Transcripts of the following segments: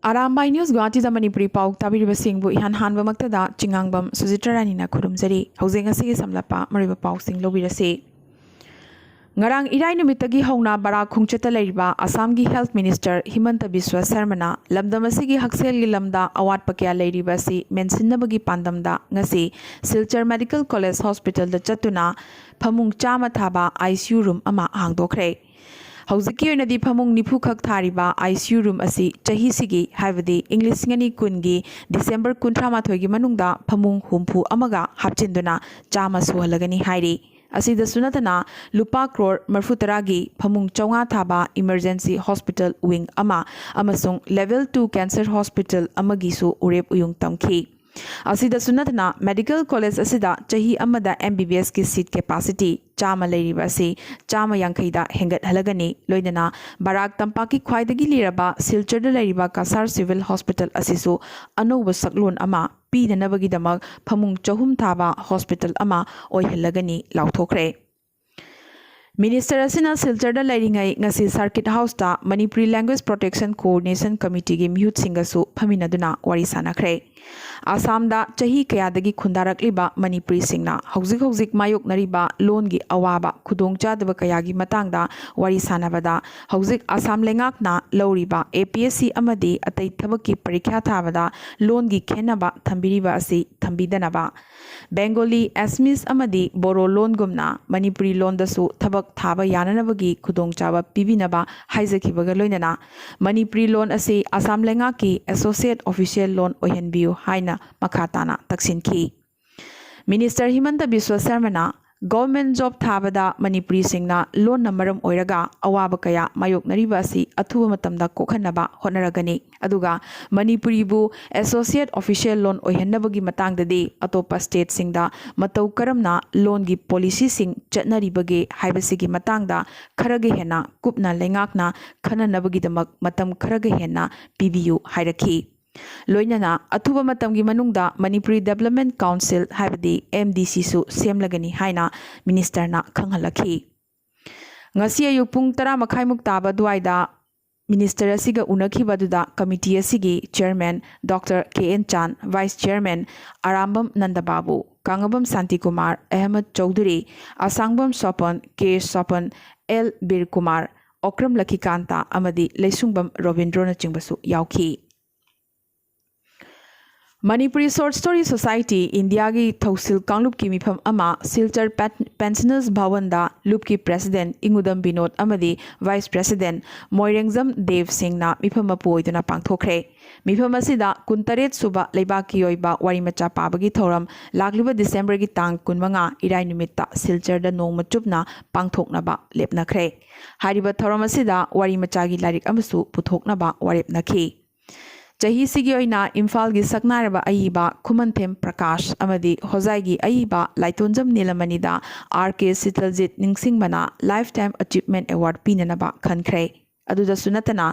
Arambai News Guwahati da Manipuri Pau tabiriba singbu ihan hanba maktada Chingangbam Sujitra Rani na khurumjari haujeng asigi samlapa mariba pau sing lobirasi ngarang irai numitagi hauna bara khungchata leiriba Assam gi Health Minister Himanta Biswa Sarma na lamdam asigi haksel gi lamda awat pakya leiriba si mensinnabagi pandamda ngasi Silchar Medical College Hospital da chatuna phamung chama thaba ICU room ama hangdokre हौजिकी ओइनदी फमुंग निफु खक थारिबा ICU room असि चही सिगी हाइबदी English ngani kungi December 18 gi manungda फमुंग हुमफु अमगा हापचिंदुना चामा सुहलगनी हाइरी असिदा सुनतना लुपा क्रोर मरफुतरा गी फमुंग चौंगा थाबा इमरजेंसी हॉस्पिटल विंग अमा अमसुंग लेवल 2 कैंसर हॉस्पिटल अमगिसु उरेप उयुंग तमखी असिदा सुनतना मेडिकल कॉलेज असिदा चही अमदा MBBS की सीट कैपेसिटी चामा लेरिबासी चामा यांखैदा हेंगत हलगनी लोइदना Barack तंपाकी ख्वाइदगी लिरबा Silchar लेरिबा Kasar civil hospital असिसु अनौब सकलोन अमा पीदनबगिदमक फमुंग चहुम थाबा हॉस्पिटल अमा ओइहलगनी लाउथोखरे Minister asina Silchar da lairingai ngasi Circuit House da Manipuri Language Protection Coordination Committee gi mihut singasu phaminaduna wari sanakre Assam da chahi kayadagi khundarakliba Manipuri singna hauzik mayok nariba loan gi awaba khudongchadaba kayagi matangda wari sanabada hauzik Assam lengak na lauriba APSC amadi atai thabaki parikha thabada loan gi khenaba thambiriba asi thambidanaba Bengali Assamese amadi Boro loan gumna Manipuri loan dasu thabak थाबा याननबगी खुदोंचाबा पिबिनबा हाइजखिबगा लोइनना Manipuri loan असी आसाम लेंगा की associate official लोन ओहनबियु हाइना मखाताना तक्सिनखी minister Himanta Biswa Sarma government job थाबदा मणिपुरी सिंगना लोन नंबरम ओइरगा अवाब कया मायोकनरिबा असि अथुब मतमदा कोखनबा होनरगनी अदुगा मणिपुरीबु एसोसिएट ऑफिशियल लोन ओहनबगी मतंगददी अतोपा स्टेट सिंगदा मतौ करमना लोन गी पॉलिसी सिंग चटनरिबगे हाइबसिगी मतंगदा खरगे हेना कुपना लेंगाकना खननबगीदमक मतम खरगे हेना पीबीयू हाइरखी लोइनना अथुबा मतमगी मनुंगदा मणिपुरी डेवलपमेंट काउंसिल हाइबदी MDC सु सेमलगनी हाइना मिनिस्टरना खंगहलखी ngasi ayuk pung 10 makhaimuk taba duaida minister asiga unakhibaduda committee asigi chairman Dr. KN Chan vice chairman Arambam Nandababu Kangabam Santi Kumar Ahmed Chaudhary Asangbam Sopan K Sopan L Bir Kumar Okram Lakhikanta amadi Leisungbam Robindro na chingbasu yauki Manipuri Short Story Society India gi Thausil Kanglup ki mifam ama Silchar Pensioners Bhavan da Loop ki President Ingudam Binod amadi Vice President Moirengzam Dev Singh na mifam apoiduna pangthokre mifam asida kuntaret suba leibaki oiba warimacha pabagi thoram lagliba December gi tang 15 irai numitta Silchar da nongma chupna pangthoknaba lepnakhre hariba thoram asida warimacha gi larik amasu puthoknaba warepnakhi Chahi sigi oina Imphal gi saknaraba aiba Khumanthem Prakash amadi Hozai gi aiba Laitonjam Nilamanida RK Sitaljit Ningsingbana Lifetime Achievement Award pinanaba khankhre aduda sunatana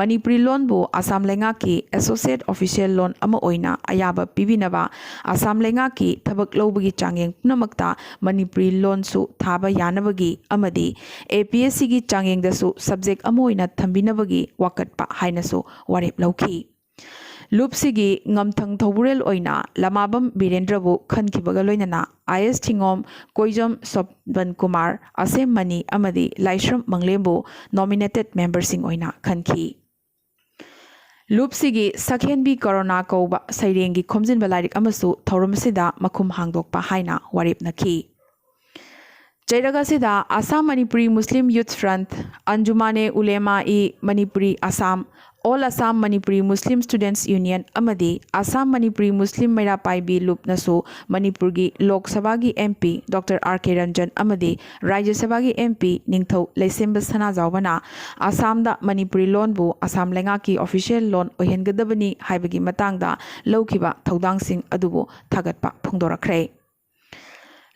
Manipuri loan bu Assam lenga ki associate official loan ama oina ayaba pibinaba Assam lenga ki thabak lobagi changyeng punamakta Manipuri loan su thaba yanabagi amadi APSC gi changyeng dasu subject ama oina thambinabagi wakatpa hainasu warep lauki Lupsigi ngamthang thoburel oina lamabam Birendrabu khankibaga loinana IS Thingom Koijam Sobban Kumar Asem Mani amadi Laishram Manglembu nominated members sing oina khanki Lupsigi Sakhenbi Corona Koba Sairengi Khomjin Balairik amasu Thorumsida makhum hangdokpa haina waripnaki Jairagasida Assam Manipuri Muslim Youth Front Anjumane Ulema e Manipuri Assam All Assam Manipuri Muslim Students Union amadi Assam Manipuri Muslim Merapai bi Lupnasu Manipur gi Lok Sabha gi MP Dr. RK Ranjan amadi Rajya Sabha gi MP Ningthau Leisemba Sana Zawbana Assam da Manipuri loan bu Assam lenga ki official loan ohengadabani haibagi matangda laukiba thodang sing adubu thagatpa phongdorakre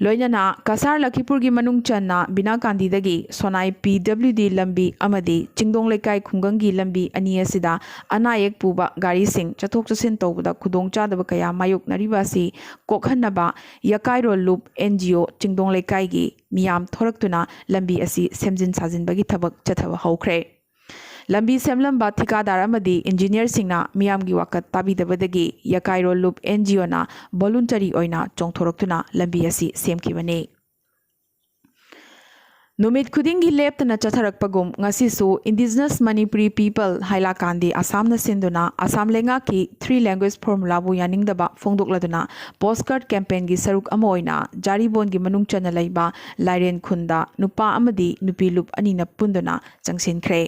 Loinana Kasar Lakhipur gi manung channa Bina Kandi dagi Sonai PWD lambi amadi Chingdong Lekai Khungangi lambi ani asida anayak puba gari sing chathok chasin tawda khudong chadaba kaya mayok naribasi kokhanaba Yakairo Loop NGO Chingdong Lekai gi miyam thoraktuna lambi asi semjin sajin bagi thabak chathaba haukhre lambi semlamba thikadar amadi engineer singna miyamgi wakat tabidabadagi yakairo loop NGO na voluntary oina chongthoroktuna lambi asi semkibane Numit khudingi leptana chatharakpagum ngasisu indigenous Manipuri people hailakandi Assam na sinduna Assam lenga ki 3 language formula bu yaningdaba phongdokladuna postcard campaign gi saruk ama oina jaribon gi manung chana laiba Lairen khunda nupa amadi nupi lup ani na punduna changsinkhre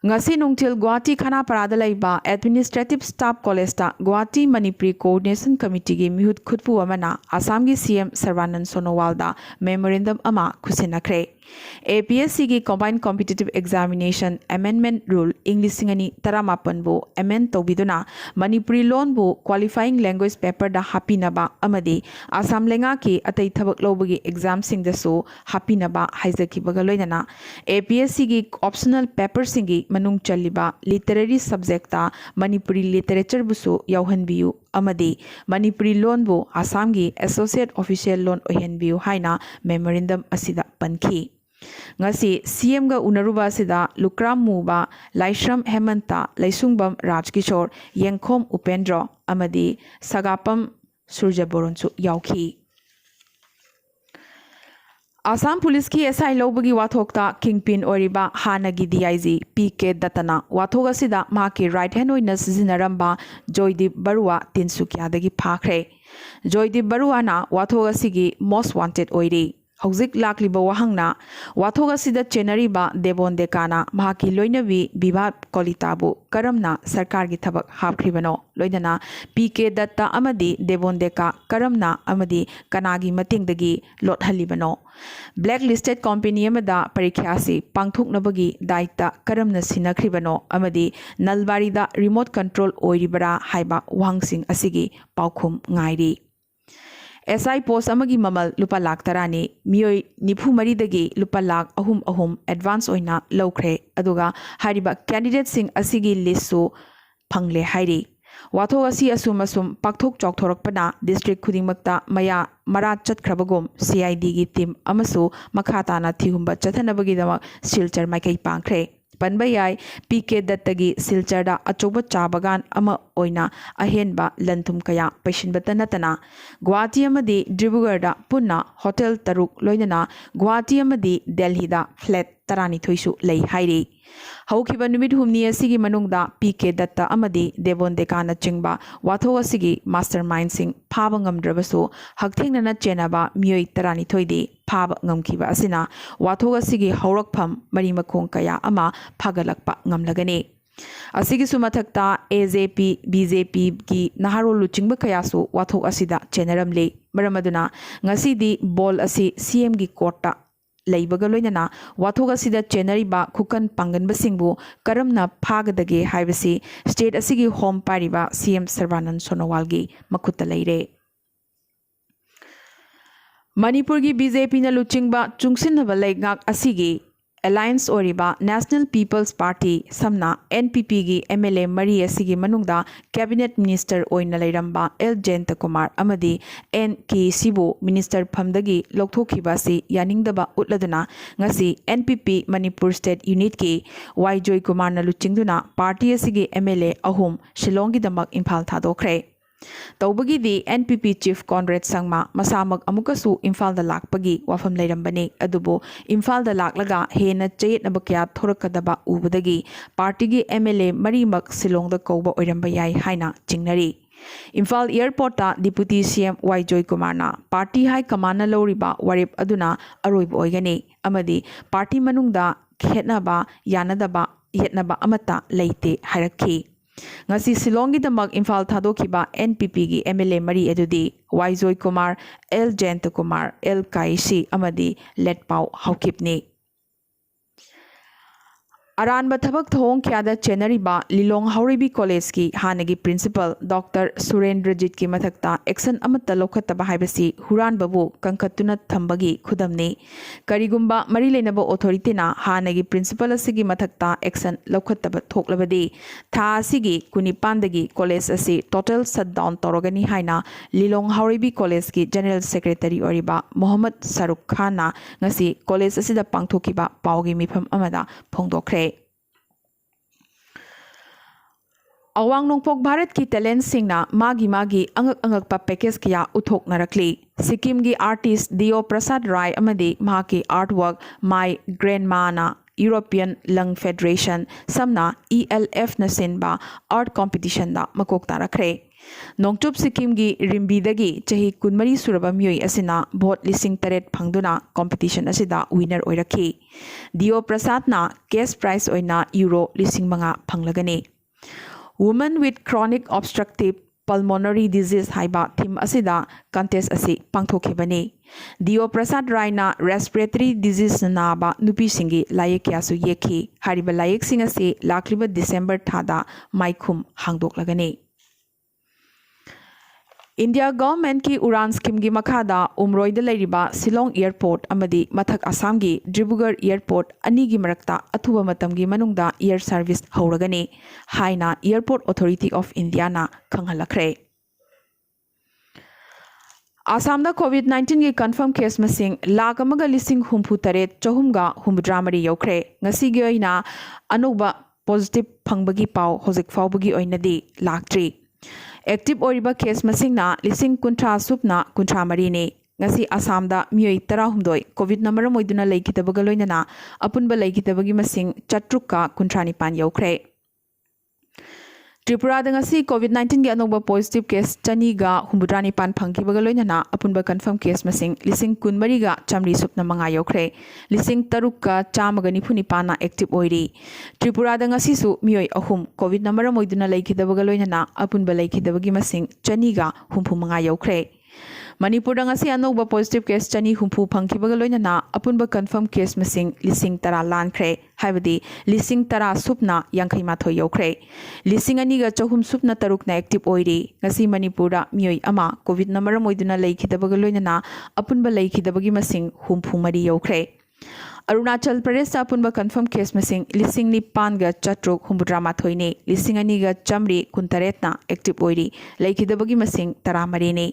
ngasi nungtil Guwahati Khana Parada laiba Administrative Staff College ta Guwahati Manipuri Coordination Committee gi mihut khutpu amana Assam gi CM Sarvanand Sonowal da memorandum ama khusinakre APSC gi Combined Competitive Examination Amendment Rule English singani taramapan bu amend tobiduna Manipuri loan bu qualifying language paper da hapinaba amadi Assam lenga ki atai thabak lobagi exam sing da so hapinaba haizakibaga loinana APSC gi optional paper singi manung chaliba literary subject ta Manipuri literature busu yauhanbiu amadi Manipuri loan bu Assam gi associate official loan ohenbiu haina memorandum asida pankhi ngasi CM ga unaruba sida Lukram Muba Laishram Hemanta Laisungbam Rajkishore Yengkhom Upendra amadi Sagapam Surjaboronsu yauki Assam Police ki SI lobagi wathokta kingpin oriba hanagi DIG PK Datana wathoga sida maki right hand oina sizinaramba Joydeep Barua Tinsukia dagi phakre Joydeep Barua na wathoga sigi most wanted oiri Hauzik lakliba wahangna wathoga sida chenariba Devon Dekana mahaki loinawi Bibha Kolitabu karamna sarkar gi thabak hapkribano loinana PK Datta amadi Devon Deka karamna amadi kanagi matingdagi lothalibano blacklisted company amada parikhyasi pangthoknabagi daita karamna sinakribano amadi Nalbari da remote control oiribara haiba wangsing asigi paukhum ngairi SI post amagi mamal lupa lakh tarani miyoi nifu maridagi lupa lakh ahum advance oina lawkhre aduga hariba candidate sing asigi list su phangle hairi wathog asi asum pakthok chokthorokpana district khudingmakta maya marat chatkrabagum CID gi team amasu makhata na thihumba chathanabagi damak silchar maikai pangkhre Panbayai PK Dattagi Silcharda Achoba Chabagan ama oina ahenba lanthum kaya paishinbata natana Guwahati amadi Dibrugarhda punna hotel taruk loinana Guwahati amadi Delhi da flat tarani thoisu lei hairi haukiba numit humni asigi manungda PK Datta amadi Devon Dekana chingba watho asigi mastermind sing phaba ngamdrabasu hakthengna chenaba miyoi tarani thoidi phaba ngamkiba asina watho asigi haurakpham mari makhong kaya ama phagalakpa ngamlagani asigi sumathakta AJP BJP ki naharo luchingba kayasu wathok asida chenaramle maramaduna ngasidi ball asi CM gi court leibaga loinana wathog asida chenariba khukan panganba singbu karamna phagadage haibasi state asigi home pariba CM Sarvanand Sonowal gi makhutta leire Manipur gi BJP na luchingba chungsinhaba leingak asigi Alliance Oriba National People's Party Samna NPP gi MLA Mari asigi manungda Cabinet Minister oina leiramba L Jayanta Kumar amadi NK Sibu Minister phamdagi lokthokhiba si yaningdaba utladuna ngasi NPP Manipur State Unit ki Y Joy Kumar na luchingduna party asigi MLA ahum Shillong gi damak Imphal thadokre Taubagi di NPP Chief Conrad Sangma masamak amukasu Imphal da lakpagi wafam leirambani adubo Imphal da laklaga hena chayet nabakya thorakadaba ubadagi party gi MLA marimak Shillong da kauba oiramba yai haina chingnari Imphal Airport ta Deputy CM Y Joy Kumar na party high command na loriba warip aduna aroiba oigani amadi party manungda khetnaba yanadaba yetnaba amata leite harakhi ngasi Shillong gi damak Imphal thadokhiba NPP gi MLA mari adudi Y Joy Kumar L Jayanta Kumar L Kaisi amadi let pau haukipni अरानब थबक थोंग क्यादा चेनरीबा Lilong Haoreibi college की हानगी principal doctor सुरेंद्रजीत की मथक्ता action अमत लौखत्तबा हाइबसी हुरानबबु कंखत्तुना थंबगी खुदमने करिगुंबा मरी लेनब ऑथोरिटीना हानगी principal असिगी मथक्ता action लौखत्तबा थोकलबदी था असिगी कुनिपांदगी कॉलेज असी टोटल शटडाउन तौरगनी हाइना लिलोंग हौरीबी कॉलेज की जनरल सेक्रेटरी ओरिबा मोहम्मद शाहरुख खान ngasi कॉलेज असिदा पांगथोकिबा पावगी मिफम अमदा फोंदोखरे अवांग नोंपोक भारत की टैलेंट सिंगना मागी अंगक अंगकपा पैकेज किया उथोकनरकली सिक्किम की आर्टिस्ट दियो प्रसाद राय अमदी महाकी आर्ट वर्क माई ग्रैंडमाना यूरोपियन लंग फेडरेशन समना ELF न सिनबा आर्ट कॉम्पिटिशन दा मकोक तारखरे नोंगचुप सिक्किम की रिम्बीदगी चही कुनमरी सुरबा मियोई असिना भोट लिसिंग तरेट फंगदुना कॉम्पिटिशन असिदा विनर ओइरखी दियो प्रसाद ना कैश प्राइज ओइना यूरो लिसिंग मंगा फंगलगने Women with chronic obstructive pulmonary disease haiba theme asida contest asi pangthokibani Dio Prasad Rai na respiratory disease na ba nupi singi layek yasu yekhi hariba layek sing asi lakliba December thada maikhum hangdok lagani India government की उड़ान scheme की मखादा उमरोइद लेरिबा Shillong airport अमदी मथक असम की Dibrugarh airport अनी की मरक्ता अथुबा मतम की मनुंगदा एयर सर्विस हौरगने हाइना एयरपोर्ट अथॉरिटी ऑफ इंडिया ना खंगहलखरे आसाम कोविड-19 की कन्फर्म केस मसिंग लाख अमगा लिसिंग हुम्फु तरेट चहुमगा हुम्बद्रामरी यौखरे ngasi gi oina anuba positive phangबगी पाव होजिक फावबगी ओइनदी लाक्ट्री एक्टिव ओरिबा केस मसिंगना लिसिंग कुंट्रा सुपना कुंट्रा मरीने ngasi आसामदा मियोई 13 कोविड नंबर मोइदुना लेखितबगा लोइनना अपुनबा लेखितबगी मसिंग चट्रुका कुंट्रा निपान यौखरे त्रिपुरा ngasi कोविड-19 की अनोबा पॉजिटिव केस चनीगा हुम्बुद्रा निपान फंखिबगा लोइनना अपुनबा कन्फर्म केस मसिंग लिसिंग कुनमरीगा चमरी सुपना मंगा यौखरे लिसिंग तरुका चामगा निफु निपाना एक्टिव ओइरी त्रिपुरा ngasi सु मियोई अहुम कोविड नंबर मोइदुना लेखितबगा लोइनना अपुनबा लेखितबगी मसिंग चनीगा हुम्फु मंगा यौखरे मणिपुर ngasi अनोबा पॉजिटिव केस चनी हुम्फु फंखिबगा लोइनना अपुनबा कन्फर्म केस मसिंग लिसिंग तरा लानखरे हाइबदी लिसिंग तरा सुपना यांखै माथोय यौखरे लिसिंग अनिगा चहुम सुपना तरुकना एक्टिव ओइरी ngasi मणिपुरदा मियोई अमा कोविड नंबर मोइदुना लेखिदबगा लोइनना अपुनबा लेखिदबगी मसिंग हुम्फु मरी यौखरे अरुणाचल प्रदेश अपुनबा कन्फर्म केस मसिंग लिसिंग निपानगा चट्रुक हुम्बुद्रा माथोइने लिसिंग अनिगा चमरी कुंतरेतना एक्टिव ओइरी लेखिदबगी मसिंग तरा मरीने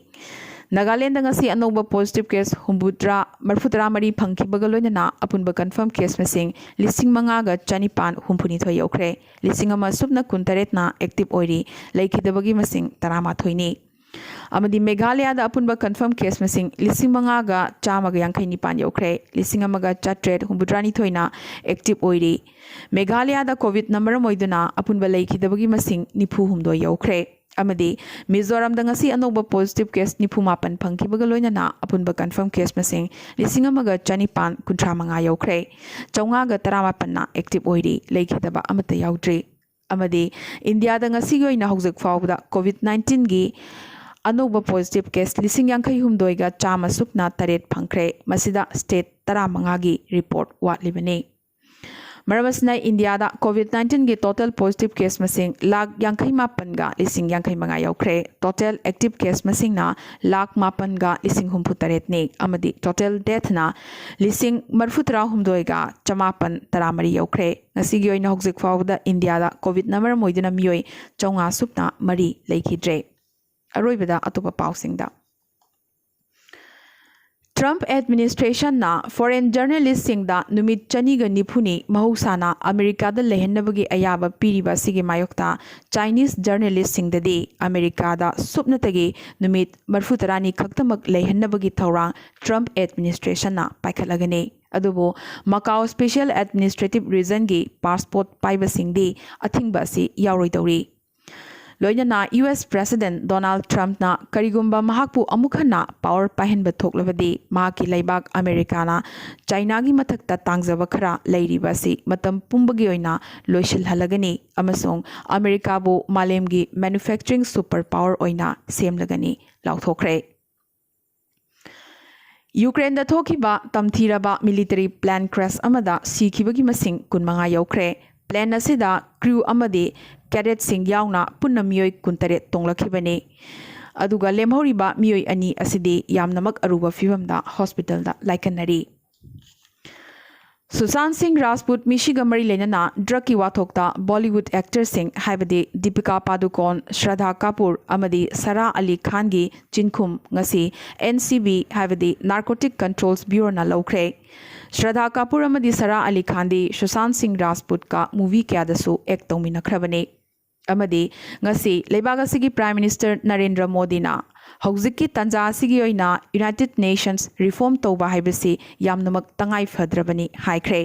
नागालैंड ngasi अनोबा पॉजिटिव केस हुम्बुद्रा मरफुतरा मरी फंखिबगा लोइनना अपुनबा कन्फर्म केस मसिंग लिसिंग मंगागा चनिपान हुम्फुनिथोय यौखरे लिसिंग अमा सुबना कुंतरेतना एक्टिव ओइरी लेखिदबगी मसिंग तरामाथोइने अमदी मेघालय दा अपुनबा कन्फर्म केस मसिंग लिसिंग मंगागा चामगा यांखै निपान यौखरे लिसिंग अमगा चट्रेट हुम्बुद्रानी थोइना एक्टिव ओइरी मेघालय दा कोविड नंबर मोइदुना अपुनबा लेखिदबगी मसिंग निफु हुमदो यौखरे अमदी मिजोरम ngasi अनोबा पॉजिटिव केस निफुमापन फंखिबगा लोइनना अपुनबा कन्फर्म केस मसिंग लिसिंग अमगा चनिपान कुंट्रा मंगा यौखरे चौंगागा तरामापन्ना एक्टिव ओइरी लेखिदबा अमता याउद्री अमदी India ngasi gi oina hojik fawda कोविड-19 की अनोबा पॉजिटिव केस लिसिंग यांखै हुमदोइगा चामा सुपना तरेट फंखरे मसिदा स्टेट 15 की रिपोर्ट वाटलिबने मरमसना इंडिया दा कोविड-19 की टोटल पॉजिटिव केस मसिंग लाख यांखै मापनगा लिसिंग यांखै मंगा यौखरे टोटल एक्टिव केस मसिंगना लाख मापनगा लिसिंग हुम्फु तरेटने अमदी टोटल डेथ ना लिसिंग मरफुतरा हुमदोइगा चमापन तरामरी यौखरे ngasi gi oina hojik fawda India दा कोविड नंबर मोइदुना मियोई चौंगा सुपना मरी लेखिद्रे अरोइबदा अतोपा पाउसिंगदा ट्रम्प एडमिनिस्ट्रेशन ना फॉरेन जर्नलिस्ट सिंगदा नुमित चनीगा निफुनी महौसाना अमेरिका दा लेहनबगी अयाबा पीरिबा सिगे मायोक्ता चाइनीज जर्नलिस्ट सिंगददी अमेरिका दा सुपनतगी नुमित मरफुतरानी खक्तमक लेहनबगी थौरांग ट्रम्प एडमिनिस्ट्रेशन ना पाइखलगने अदुबो मकाओ स्पेशल एडमिनिस्ट्रेटिव रीजन की पासपोर्ट पाइबा सिंगदी अथिंगबा सि यावरोइदौरी लोइनना US प्रेसिडेंट डोनाल्ड ट्रम्प ना करिगुंबा महाकपु अमुखना पावर पाहनबा थोकलबदी माकी लैबाक अमेरिकाना चाइना की मथक्ता तांगजबा खरा लैरिबासी मतम पुंबगी ओइना लोइशिल हलगनी अमसोंग अमेरिका बो मालेमगी मैन्युफैक्चरिंग सुपर पावर ओइना सेमलगनी लाउथोखरे यूक्रेन दा थोखिबा तमथीरबा मिलिटरी प्लान क्रैश अमदा सीखिबगी मसिंग 15 यौखरे प्लेन असिदा क्रू अमदी कैडेट सिंह यावना पुन्ना मियोई कुंतरे तोंगलखिबने अदुगा लेमहौरिबा मियोई अनि असिदि यामनमक अरुबा फिवमदा हॉस्पिटल दा लाइकनरी सुशांत सिंह राजपूत मिशिगा मरी लेना ड्रग की वाथोक्ता बॉलीवुड एक्टर सिंह हाइबदे दीपिका पादुकोण श्रद्धा कपूर अमदी सरा अली खान की चिनखुम ngasi NCB हाइबदे नार्कोटिक कंट्रोल्स ब्यूरो ना लौख्रे श्रद्धा कपूर अमदी सरा अली खान दी सुशांत सिंह राजपूत का मूवी क्यादसु एक तौमिनखरबने अमदी ngasi लेबागसिगी प्राइम मिनिस्टर नरेंद्र मोदी ना हौजिकी तंजा सिगी ओइना यूनाइटेड नेशंस रिफॉर्म तौबा हाइबसी यामनमक तंगाई फद्रबनी हाइख्रे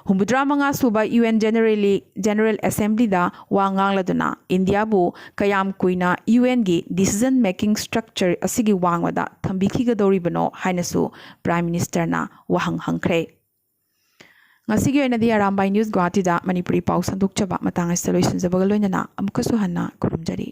हुमुद्रा मंगा सुबा UN जनरल असेंबली दा वा ngangladu इंडिया बु कयाम कुइना UN गी डिसीजन मेकिंग स्ट्रक्चर असिगी वांगवदा थंबिखिगदौरिबनो हाइनसु प्राइम मिनिस्टर ना वहंग हंख्रे ngasi gi oinadi arambai news guwahati da manipuri paw sanduk chaba matang ai solution jabagaloina na amkasu hanna kurumjari